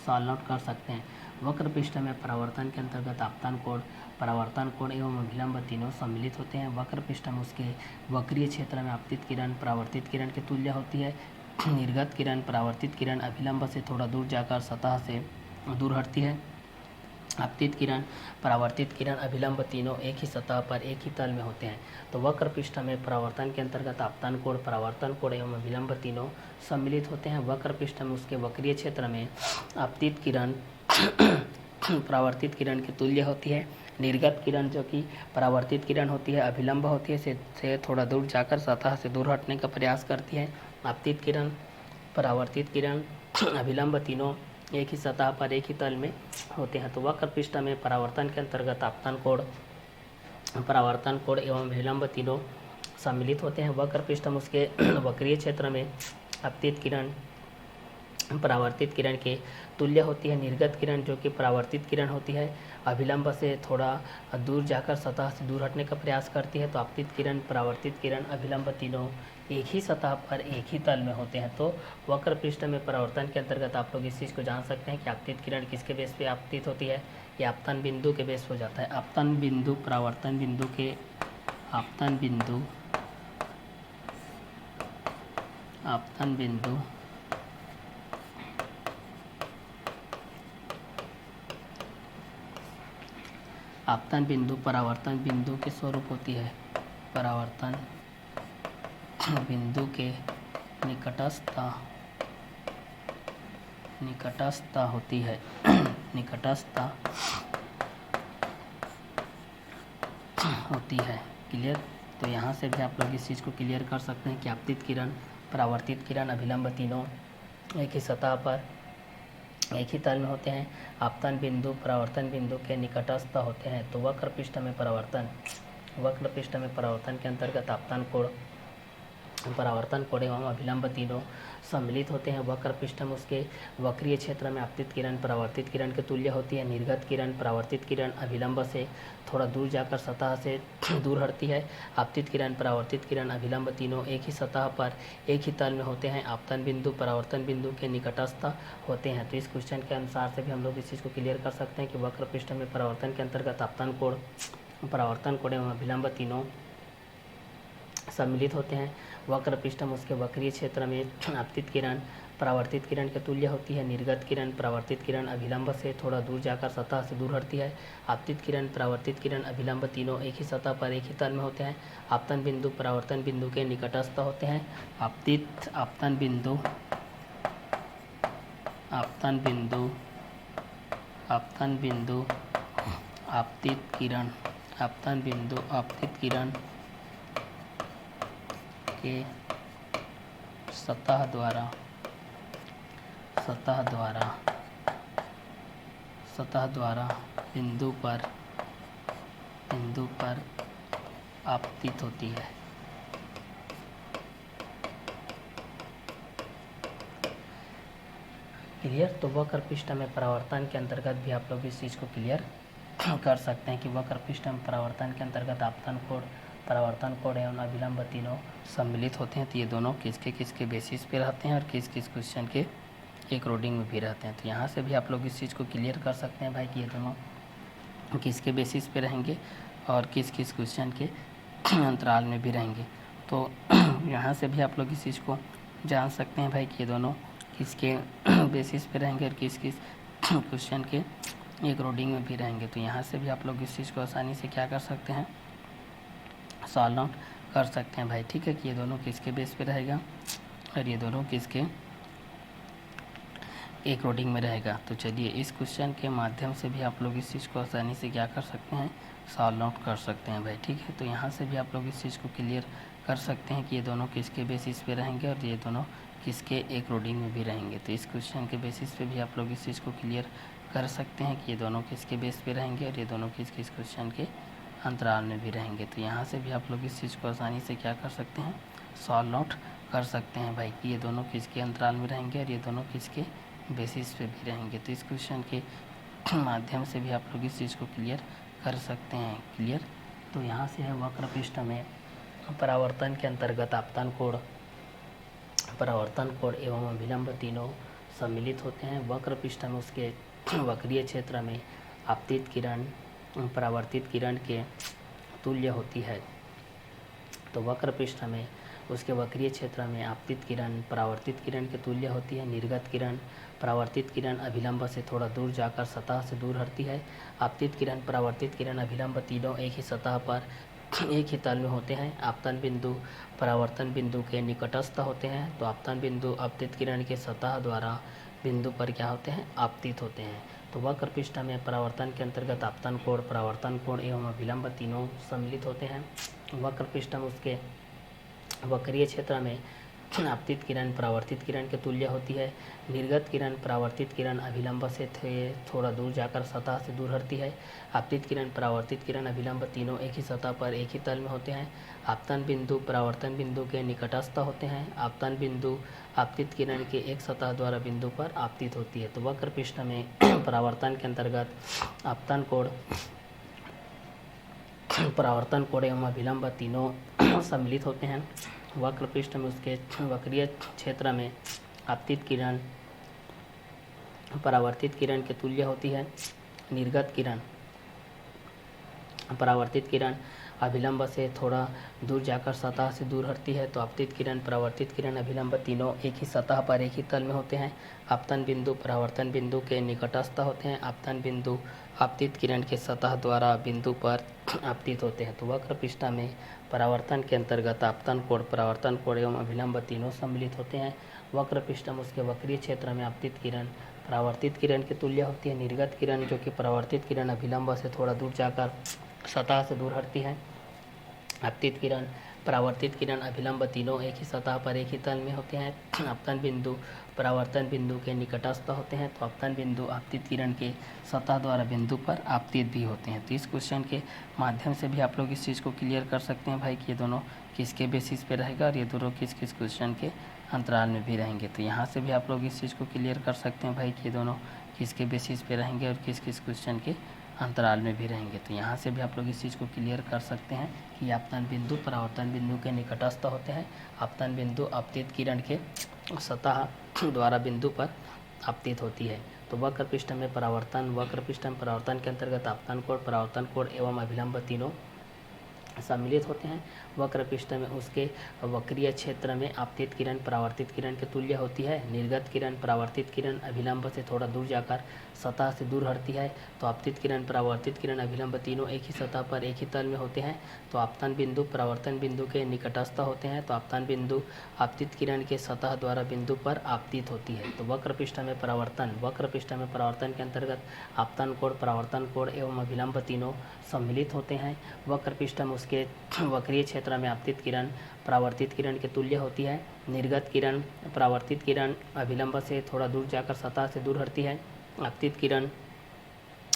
सॉल्व आउट कर सकते हैं। वक्र पृष्ठ में परावर्तन के अंतर्गत आपतन कोण, परावर्तन कोण एवं अभिलंब तीनों सम्मिलित होते हैं। वक्र पृष्ठ में उसके वक्रीय क्षेत्र में आपतित किरण परावर्तित किरण के तुल्य होती है। निर्गत किरण परावर्तित किरण अभिलंब से थोड़ा दूर जाकर सतह से दूर हटती है। आपतित किरण परावर्तित किरण अभिलंब तीनों एक ही सतह पर एक ही तल में होते हैं। तो वक्र पृष्ठ में परावर्तन के अंतर्गत आपतन कोण, परावर्तन कोण एवं अभिलंब तीनों सम्मिलित होते हैं। वक्र पृष्ठ में उसके वक्रीय क्षेत्र में आपतित किरण परावर्तित किरण के तुल्य होती है। निर्गत किरण जो कि परावर्तित किरण होती है, अभिलंब होती है, से थोड़ा दूर जाकर सतह से दूर हटने का प्रयास करती है। आपतित किरण परावर्तित किरण अभिलंब तीनों एक ही सतह पर एक ही तल में होते हैं। तो वक्र पृष्ठ में परावर्तन के अंतर्गत आपतन कोण, परावर्तन कोण एवं अभिलंब तीनों सम्मिलित होते हैं। वक्र पृष्ठ में उसके वक्रीय क्षेत्र में आपतित किरण परावर्तित किरण के तुल्य होती है। निर्गत किरण जो कि परावर्तित किरण होती है अभिलंब से थोड़ा दूर जाकर सतह से दूर हटने का प्रयास करती है। तो आपतित किरण, परावर्तित किरण, अभिलंब तीनों एक ही सतह पर एक ही तल में होते हैं। तो वक्र पृष्ठ में परावर्तन के अंतर्गत आप लोग इस चीज़ को जान सकते हैं कि आपतित किरण किसके बेस पे आपतित होती है, ये आपतन बिंदु के बेस हो जाता है। आपतन बिंदु, परावर्तन बिंदु के आपतन बिंदु, आपतन बिंदु आपतन बिंदु परावर्तन बिंदु के स्वरूप होती है। परावर्तन बिंदु के निकटस्थ होती है। निकटस्थ होती है। क्लियर। तो यहाँ से भी आप लोग इस चीज़ को क्लियर कर सकते हैं कि आपतित किरण, परावर्तित किरण, अभिलंब तीनों एक ही सतह पर एक ही तल में होते हैं। आपतन बिंदु परावर्तन बिंदु के निकटस्थ होते हैं। तो वक्र पृष्ठ में परावर्तन के अंतर्गत आपतन कोण, परावर्तन कोण एवं अभिलंब तीनों सम्मिलित होते हैं। वक्र पृष्ठ में उसके वक्रीय क्षेत्र में आपतित किरण परावर्तित किरण के तुल्य होती है। निर्गत किरण, परावर्तित किरण अभिलंब से थोड़ा दूर जाकर सतह से दूर हटती है। आपतित किरण, परावर्तित किरण, अभिलंब तीनों एक ही सतह पर एक ही तल में होते हैं। आपतन बिंदु परावर्तन बिंदु के निकटस्थ होते हैं। तो इस क्वेश्चन के अनुसार से भी हम लोग इस चीज़ को क्लियर कर सकते हैं कि वक्र पृष्ठ में परावर्तन के अंतर्गत आपतन कोण, परावर्तन कोण एवं अभिलंब तीनों सम्मिलित होते हैं। वक्र पृष्ठ में उसके वक्रीय क्षेत्र में आपतित किरण, परावर्तित किरण के तुल्य होती है। निर्गत किरण, परावर्तित किरण अभिलंब से थोड़ा दूर जाकर सतह से दूर हटती है। आपतित किरण, परावर्तित किरण, अभिलंब तीनों एक ही सतह पर एक ही तल में होते हैं। आपतन बिंदु परावर्तन बिंदु के निकटस्थ होते हैं। आपतन बिंदु आपतित किरण के सतह द्वारा बिंदु पर आपतित होती है। क्लियर। तो वक्र पृष्ठ में परावर्तन के अंतर्गत भी आप लोग इस चीज़ को क्लियर कर सकते हैं कि वक्र पृष्ठ में परावर्तन के अंतर्गत आपतन कोण, परावर्तन कोण एवं अभिलंब तीनों सम्मिलित होते हैं। तो ये दोनों किसके बेसिस पे रहते हैं और किस क्वेश्चन के एक रोडिंग में भी रहते हैं। तो यहाँ से भी आप लोग इस चीज़ को क्लियर कर सकते हैं भाई कि ये दोनों किसके बेसिस पे रहेंगे और किस क्वेश्चन के अंतराल में भी रहेंगे। तो यहाँ से भी आप लोग इस चीज़ को जान सकते हैं भाई कि ये दोनों किसके बेसिस पे रहेंगे और किस क्वेश्चन के एक रोडिंग में भी रहेंगे। तो यहाँ से भी आप लोग इस चीज़ को आसानी से क्या कर सकते हैं, सॉल्व आउट कर सकते हैं भाई। ठीक है कि ये दोनों किसके बेस पे रहेगा और ये दोनों किसके एक रोडिंग में रहेगा। तो चलिए इस क्वेश्चन के माध्यम से भी आप लोग इस चीज़ को आसानी से क्या कर सकते हैं, सॉल्व आउट कर सकते हैं भाई। ठीक है। तो यहाँ से भी आप लोग इस चीज़ को क्लियर कर सकते हैं कि ये दोनों किसके बेसिस पे रहेंगे और ये दोनों किसके एक रोडिंग में भी रहेंगे। तो इस क्वेश्चन के बेसिस पे भी आप लोग इस चीज़ को क्लियर कर सकते हैं कि ये दोनों किसके बेस पे रहेंगे और ये दोनों किस क्वेश्चन के अंतराल में भी रहेंगे। तो यहाँ से भी आप लोग इस चीज़ को आसानी से क्या कर सकते हैं, सॉल्व आउट कर सकते हैं भाई कि ये दोनों किसके अंतराल में रहेंगे और ये दोनों किसके बेसिस पे भी रहेंगे। तो इस क्वेश्चन के माध्यम से भी आप लोग इस चीज़ को क्लियर कर सकते हैं। क्लियर। तो यहाँ से है वक्र पृष्ठ में परावर्तन के अंतर्गत आपतन कोण, परावर्तन कोण एवं अभिलंब तीनों सम्मिलित होते हैं। वक्र पृष्ठ में उसके वक्रीय क्षेत्र में आपतित किरण, परावर्तित किरण के तुल्य होती है। तो वक्र पृष्ठ में उसके वक्रीय क्षेत्र में आपतित किरण, परावर्तित किरण के तुल्य होती है। निर्गत किरण, परावर्तित किरण अभिलंब से थोड़ा दूर जाकर सतह से दूर हटती है। आपतित किरण, परावर्तित किरण, अभिलंब तीनों एक ही सतह पर एक ही तल में होते हैं। आपतन बिंदु परावर्तन बिंदु के निकटस्थ होते हैं। तो आपतन बिंदु आपतित किरण के सतह द्वारा बिंदु पर क्या होते हैं, आपतित होते हैं। तो वक्र पृष्ठ में परावर्तन के अंतर्गत आपतन कोण, परावर्तन कोण एवं अभिलंब तीनों सम्मिलित होते हैं। वक्र पृष्ठ में उसके वक्रीय क्षेत्र में आपतित किरण परावर्तित किरण के तुल्य होती है। निर्गत किरण परावर्तित किरण अभिलंब से थोड़ा दूर जाकर सतह से दूर हटती है। आपतित किरण परावर्तित किरण अभिलंब तीनों एक ही सतह पर एक ही तल में होते हैं। आपतन बिंदु परावर्तन बिंदु के निकटस्थ होते हैं। आपतन बिंदु आपतित किरण के एक सतह द्वारा बिंदु पर आपतित होती है। तो वक्र पृष्ठ में परावर्तन के अंतर्गत आपतन कोण, परावर्तन कोण एवं अभिलंब तीनों सम्मिलित होते हैं। वक्र पृष्ठ में उसके वक्रीय क्षेत्र में आपतित किरण परावर्तित किरण के तुल्य होती है। निर्गत किरण परावर्तित किरण अभिलंब से थोड़ा दूर जाकर सतह से दूर हटती है। तो आपतित किरण परावर्तित किरण अभिलंब तीनों एक ही सतह पर एक ही तल में होते हैं। आपतन बिंदु परावर्तन बिंदु के निकटस्थ होते हैं। आपतन बिंदु आपतित किरण के सतह द्वारा बिंदु पर आपतित होते हैं। तो वक्र पृष्ठ में परावर्तन के अंतर्गत आपतन कोण, परावर्तन कोण एवं अभिलंब तीनों सम्मिलित होते हैं। वक्र पृष्ठ में उसके वक्रीय क्षेत्र में आपतित किरण परावर्तित किरण के तुल्य होती है। निर्गत किरण जो कि परावर्तित किरण अभिलंब से थोड़ा दूर जाकर सतह से दूर हटती है। आपतित किरण परावर्तित किरण अभिलंब तीनों एक ही सतह पर एक ही तल में होते हैं। आपतन बिंदु परावर्तन बिंदु के निकटस्थ होते हैं। तो आपतन बिंदु आपतित किरण के सतह द्वारा बिंदु पर आपतित भी होते हैं। तो इस क्वेश्चन के माध्यम से भी आप लोग इस चीज़ को क्लियर कर सकते हैं भाई कि ये दोनों किसके बेसिस पे रहेगा और ये दोनों किस किस क्वेश्चन के अंतराल में भी रहेंगे। तो यहाँ से भी आप लोग इस चीज़ को क्लियर कर सकते हैं भाई कि ये दोनों किसके बेसिस पे रहेंगे और किस किस क्वेश्चन के अंतराल में भी रहेंगे। तो यहाँ से भी आप लोग इस चीज़ को क्लियर कर सकते हैं कि आपतन बिंदु परावर्तन बिंदु के निकटस्थ होते हैं। आपतन बिंदु आपतित किरण के सतह द्वारा बिंदु पर आपतित होती है। तो वक्र पृष्ठ में परावर्तन, वक्र पृष्ठ में परावर्तन के अंतर्गत आपतन कोण, परावर्तन कोण एवं अभिलंब तीनों सम्मिलित होते हैं। वक्र पृष्ठ में उसके वक्रीय क्षेत्र में आपतित किरण परावर्तित किरण के तुल्य होती है। निर्गत किरण परावर्तित किरण अभिलंब से थोड़ा दूर जाकर सतह से दूर हटती है। तो आपतित किरण परावर्तित किरण अभिलंब तीनों एक ही सतह पर एक ही तल में होते हैं। तो आपतन बिंदु परावर्तन बिंदु के निकटस्थ होते हैं। तो आपतन बिंदु आपतित किरण के सतह द्वारा बिंदु पर आपतित होती है। तो वक्र पृष्ठ में परावर्तन, वक्र पृष्ठ में परावर्तन के अंतर्गत आपतन कोण, परावर्तन कोण एवं अभिलंब तीनों सम्मिलित होते हैं। वक्र पृष्ठ में उसके वक्रीय क्षेत्र में आपतित किरण परावर्तित किरण के तुल्य होती है। निर्गत किरण परावर्तित किरण अभिलंब से थोड़ा दूर जाकर सतह से दूर हटती है। आपतित किरण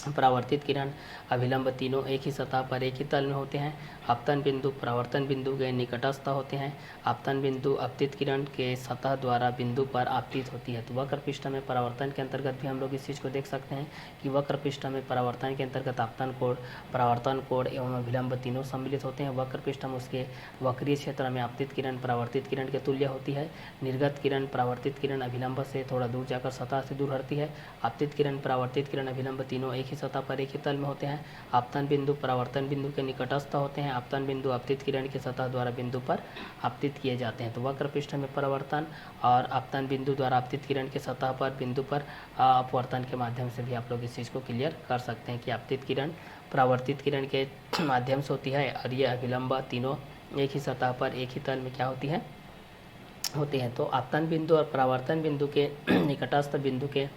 परावर्तित किरण अभिलंब तीनों एक ही सतह पर एक ही तल में होते हैं। आपतन बिंदु परावर्तन बिंदु के निकटस्थ होते हैं। आपतन बिंदु आपतित किरण के सतह द्वारा बिंदु पर आपतित होती है। तो वक्र पृष्ठ में परावर्तन के अंतर्गत भी हम लोग इस चीज़ को देख सकते हैं कि वक्र पृष्ठ में परावर्तन के अंतर्गत आपतन कोण, परावर्तन कोण एवं अभिलंब तीनों सम्मिलित होते हैं। वक्र पृष्ठ में उसके वक्रीय क्षेत्र में आपतित किरण परावर्तित किरण के तुल्य होती है। निर्गत किरण परावर्तित किरण अभिलंब से थोड़ा दूर जाकर सतह से दूर हटती है। आपतित किरण परावर्तित किरण अभिलंब तीनों एक ही सतह पर एक ही तल में होते हैं। आपतन बिंदु परावर्तन बिंदु के निकटस्थ होते हैं। आपतन बिंदु आपतित किरण के सतह द्वारा बिंदु पर आपतित किए जाते हैं। तो वक्र पृष्ठ में परावर्तन और आपतन बिंदु द्वारा आपतित किरण के सतह पर बिंदु पर अपवर्तन के माध्यम से भी आप लोग इस चीज़ को क्लियर कर सकते हैं कि आपतित किरण परावर्तित किरण के माध्यम से होती है और ये अभिलंब तीनों एक ही सतह पर एक ही तल में क्या होती है, होती हैं। तो आपतन बिंदु और परावर्तन बिंदु के निकटस्थ बिंदु के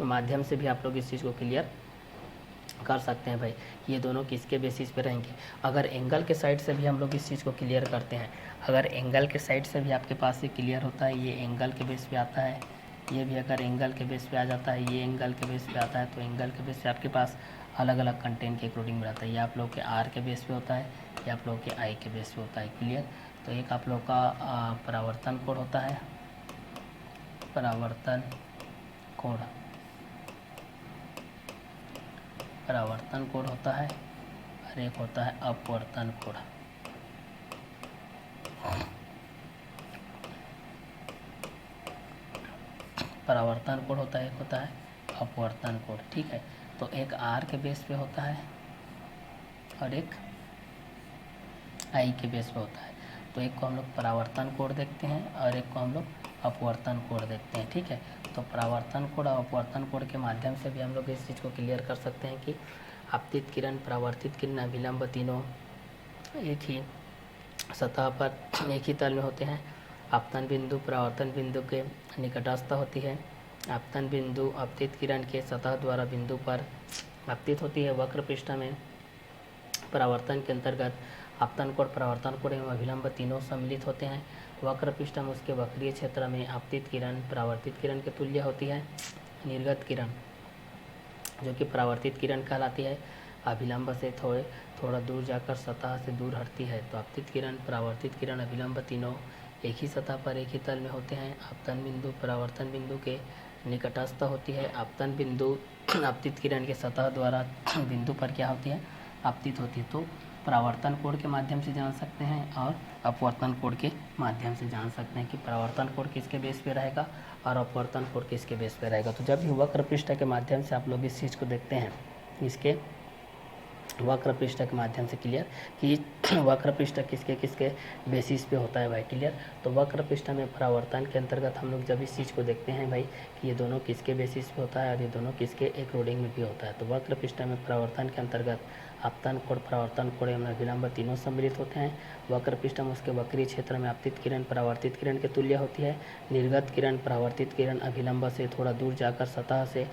माध्यम से भी आप लोग इस चीज़ को क्लियर कर सकते हैं भाई ये दोनों किसके बेसिस पे रहेंगे। अगर एंगल के साइड से भी हम लोग इस चीज़ को क्लियर करते हैं, अगर एंगल के साइड से भी आपके पास ये क्लियर होता है, ये एंगल के बेस पे आता है, ये भी अगर एंगल के बेस पे आ जाता है, ये एंगल के बेस पे आता है, तो एंगल के बेस पे आपके पास अलग अलग कंटेंट के अकॉर्डिंग बनाता है। ये आप लोग के आर के बेस पे होता है, ये आप लोग के आई के बेस पे होता है। क्लियर। तो एक आप लोग का परावर्तन कोण होता है, परावर्तन कोण, परावर्तन कोण होता है और एक होता है अपवर्तन कोण। परावर्तन कोण होता है, एक होता है अपवर्तन कोण। ठीक है। तो एक आर के बेस पे होता है और एक आई के बेस पे होता है। तो एक को हम लोग परावर्तन कोण देखते हैं और एक को हम लोग अपवर्तन कोण देखते हैं। ठीक है। तो परावर्तन कोण और अपवर्तन कोण के माध्यम से भी हम लोग इस चीज़ को क्लियर कर सकते हैं कि आपतित किरण, परावर्तित किरण, अभिलंब तीनों एक ही सतह पर एक ही तल में होते हैं। आपतन बिंदु परावर्तन बिंदु के निकटस्थ होती है। आपतन बिंदु आपतित किरण के सतह द्वारा बिंदु पर आपतित होती है। वक्र पृष्ठ में परावर्तन के अंतर्गत आपतन कोण, परावर्तन कोण एवं अभिलंब तीनों सम्मिलित होते हैं। वक्र पृष्ठ में उसके वक्रीय क्षेत्र में आपतित किरण परावर्तित किरण के तुल्य होती है। निर्गत किरण जो कि परावर्तित किरण कहलाती है, अभिलंब से थोड़ा दूर जाकर सतह से दूर हटती है। तो आपतित किरण, परावर्तित किरण, अभिलंब तीनों एक ही सतह पर एक ही तल में होते हैं। आपतन बिंदु परावर्तन बिंदु के निकटस्थ होती है। आपतन बिंदु आपतित किरण के सतह द्वारा बिंदु पर क्या होती है, आपतित होती है। तो परावर्तन कोण के माध्यम से जान सकते हैं और अपवर्तन कोण के माध्यम से जान सकते हैं कि परावर्तन कोण किसके बेस पे रहेगा और अपवर्तन कोण किसके बेस पे रहेगा। तो जब भी वक्र पृष्ठ के माध्यम से आप लोग इस चीज़ को देखते हैं, इसके वक्र पृष्ठ के माध्यम से क्लियर कि वक्र पृष्ठ किसके किसके बेसिस पे होता है भाई, क्लियर। तो वक्र पृष्ठ में परावर्तन के अंतर्गत हम लोग जब इस चीज़ को देखते हैं भाई कि ये दोनों किसके बेसिस पे होता है और ये दोनों किसके एक रोडिंग में भी होता है। तो वक्र पृष्ठ में परावर्तन के अंतर्गत आपतन कोण, परावर्तन कोण एवं अभिलंब तीनों सम्मिलित होते हैं। वक्र पृष्ठ में उसके वक्रीय क्षेत्र में आपतित किरण परावर्तित किरण के तुल्य होती है। निर्गत किरण, परावर्तित किरण अभिलंब से थोड़ा दूर जाकर सतह से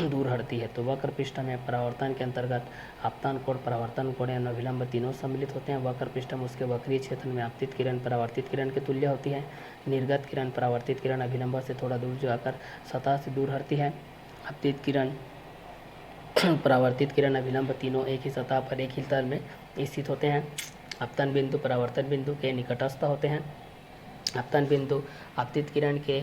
दूर हटती है। तो वक्र पृष्ठ में परावर्तन के अंतर्गत आपतन कोण, परावर्तन कोण एवं अभिलंब तीनों सम्मिलित होते हैं। वक्र पृष्ठ में उसके वक्रीय क्षेत्र में आपतित किरण परावर्तित किरण के तुल्य होती है। निर्गत किरण, परावर्तित किरण अभिलंब से थोड़ा दूर जाकर सतह से दूर हटती है। आपतित किरण, परावर्तित किरण, अभिलंब तीनों एक ही सतह पर एक ही तल में स्थित होते हैं। आपतन बिंदु परावर्तन बिंदु के निकटस्थ होते हैं। आपतन बिंदु आपतित किरण के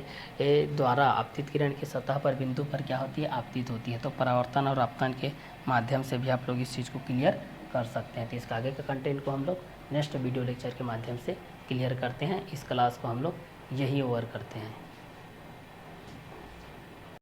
द्वारा आपतित किरण की सतह पर बिंदु पर क्या होती है, आपतित होती है। तो परावर्तन और आपतन के माध्यम से भी आप लोग इस चीज़ को क्लियर कर सकते हैं। तो इसका आगे का कंटेंट को हम लोग नेक्स्ट वीडियो लेक्चर के माध्यम से क्लियर करते हैं। इस क्लास को हम लोग यही ओवर करते हैं।